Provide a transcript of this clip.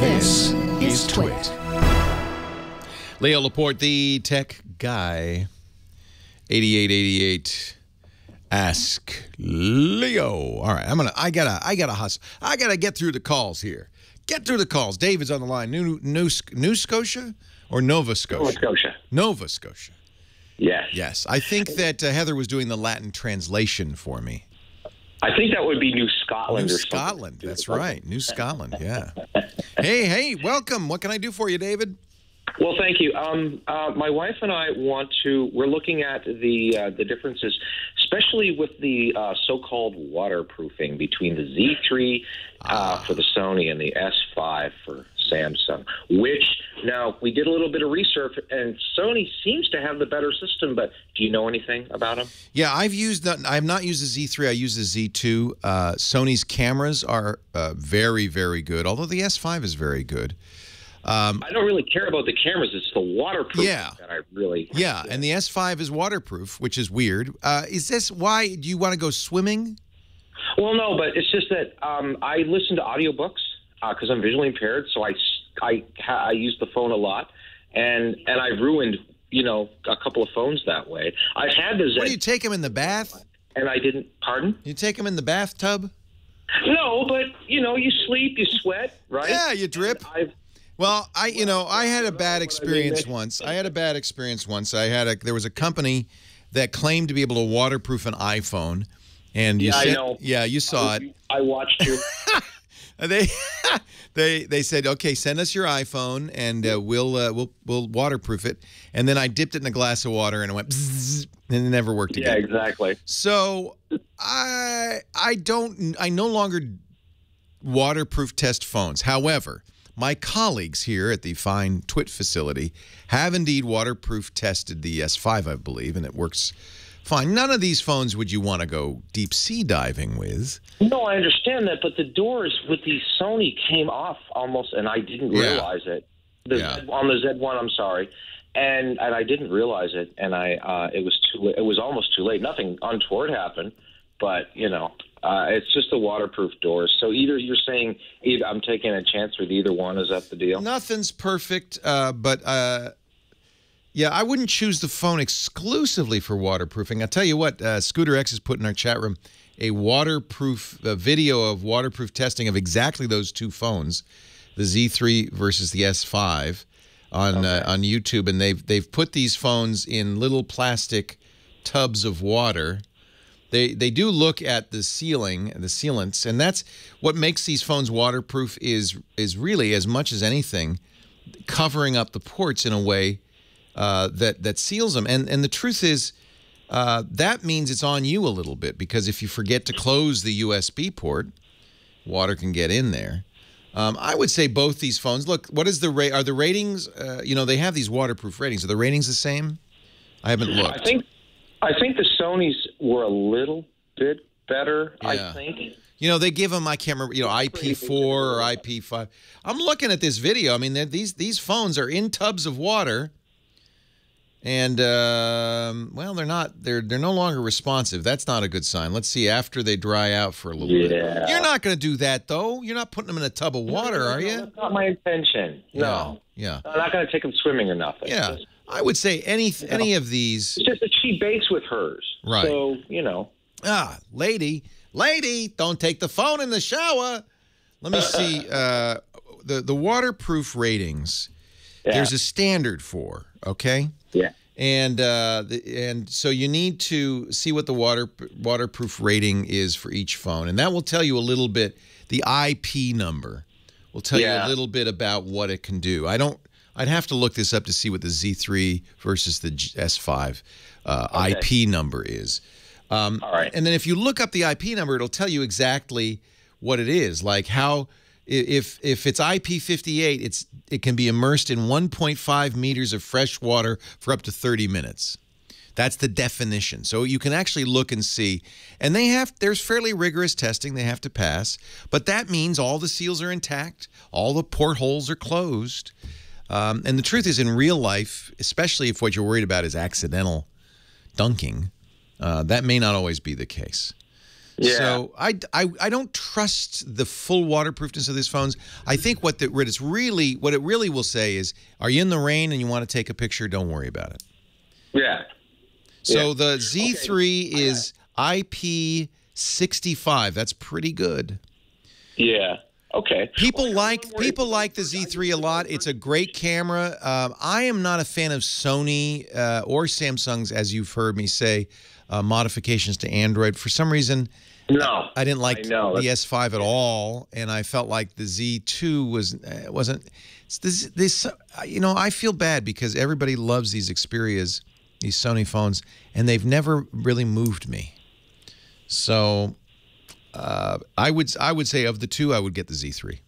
This is TWiT. Leo Laporte, the tech guy. 8888. Ask Leo. All right, I gotta hustle. I gotta get through the calls here. Get through the calls. David's on the line. New Scotia or Nova Scotia? Nova Scotia. Nova Scotia. Yes. Yes. I think that Heather was doing the Latin translation for me. I think that would be New Scotland. New or something. Scotland. That's right. New Scotland. Yeah. Hey, welcome. What can I do for you, David? Well, thank you. My wife and I we're looking at the differences, especially with the so-called waterproofing between the Z3 for the Sony and the S5 for Samsung, which now we did a little bit of research, and Sony seems to have the better system, but do you know anything about them? Yeah, I've not used the Z3. I use the Z2. Sony's cameras are very, very good, although the S5 is very good. I don't really care about the cameras. It's the waterproof that I really... Yeah, and the S5 is waterproof, which is weird. Is this why? Do you want to go swimming? Well, no, but it's just that I listen to audiobooks because I'm visually impaired, so I use the phone a lot, and I've ruined, a couple of phones that way. I've had the Z... What, do you take them in the bath? And I didn't... Pardon? You take them in the bathtub? No, but, you sleep, you sweat, right? Yeah, you drip. Well, I had a bad experience once. There was a company that claimed to be able to waterproof an iPhone, and I know. Yeah, you saw it. I watched you. They said, okay, send us your iPhone, and we'll waterproof it. And then I dipped it in a glass of water, and it went bzzz, and it never worked again. Yeah, exactly. So I no longer waterproof test phones. However, my colleagues here at the fine TWiT facility have indeed waterproof tested the S5, I believe, and it works fine. None of these phones would you want to go deep sea diving with. No, I understand that, but the doors with the Sony came off almost, and I didn't realize it. On the Z1, I'm sorry, and I didn't realize it, and it was too late. It was almost too late. Nothing untoward happened, but it's just the waterproof doors. So you're saying I'm taking a chance with either one. Is that the deal? Nothing's perfect, but yeah, I wouldn't choose the phone exclusively for waterproofing. I'll tell you what, Scooter X has put in our chat room a video of waterproof testing of exactly those two phones, the Z3 versus the S5, on YouTube, and they've put these phones in little plastic tubs of water. They do look at the sealing, the sealants, and that's what makes these phones waterproof is really, as much as anything, covering up the ports in a way that seals them. And the truth is, that means it's on you a little bit, because if you forget to close the USB port, water can get in there. I would say both these phones. Look, what is are the ratings? They have these waterproof ratings. Are the ratings the same? I haven't looked. I think the Sonys were a little bit better, yeah. I think. They give them, I can't remember, IP4 or IP5. I'm looking at this video. I mean, these phones are in tubs of water, and, well, they're no longer responsive. That's not a good sign. Let's see, after they dry out for a little bit. You're not going to do that, though. You're not putting them in a tub of water, are you? That's not my intention. No. Yeah. I'm not going to take them swimming or nothing. Yeah. I would say any of these. It's just that she bakes with hers. Right. So, lady, don't take the phone in the shower. Let me see. The waterproof ratings, there's a standard for, okay? Yeah. And so you need to see what the waterproof rating is for each phone. And that will tell you a little bit. The IP number will tell you a little bit about what it can do. I'd have to look this up to see what the Z3 versus the S5 IP number is. All right. And then if you look up the IP number, it'll tell you exactly what it is. Like how, if it's IP58, it can be immersed in 1.5 meters of fresh water for up to 30 minutes. That's the definition. So you can actually look and see. And there's fairly rigorous testing they have to pass. But that means all the seals are intact, all the portholes are closed. And the truth is, in real life, especially if what you're worried about is accidental dunking, that may not always be the case. Yeah. So I don't trust the full waterproofness of these phones. I think what it really will say is, are you in the rain and you want to take a picture? Don't worry about it. Yeah. So the Z3 is IP65. That's pretty good. Yeah. Okay. People like the Z3 a lot. It's a great camera. I am not a fan of Sony or Samsung's, as you've heard me say, modifications to Android. For some reason, no, I didn't like the S5 at all, and I felt like the Z2 wasn't. This I feel bad because everybody loves these Xperias, these Sony phones, and they've never really moved me. So I would say of the two, I would get the Z3.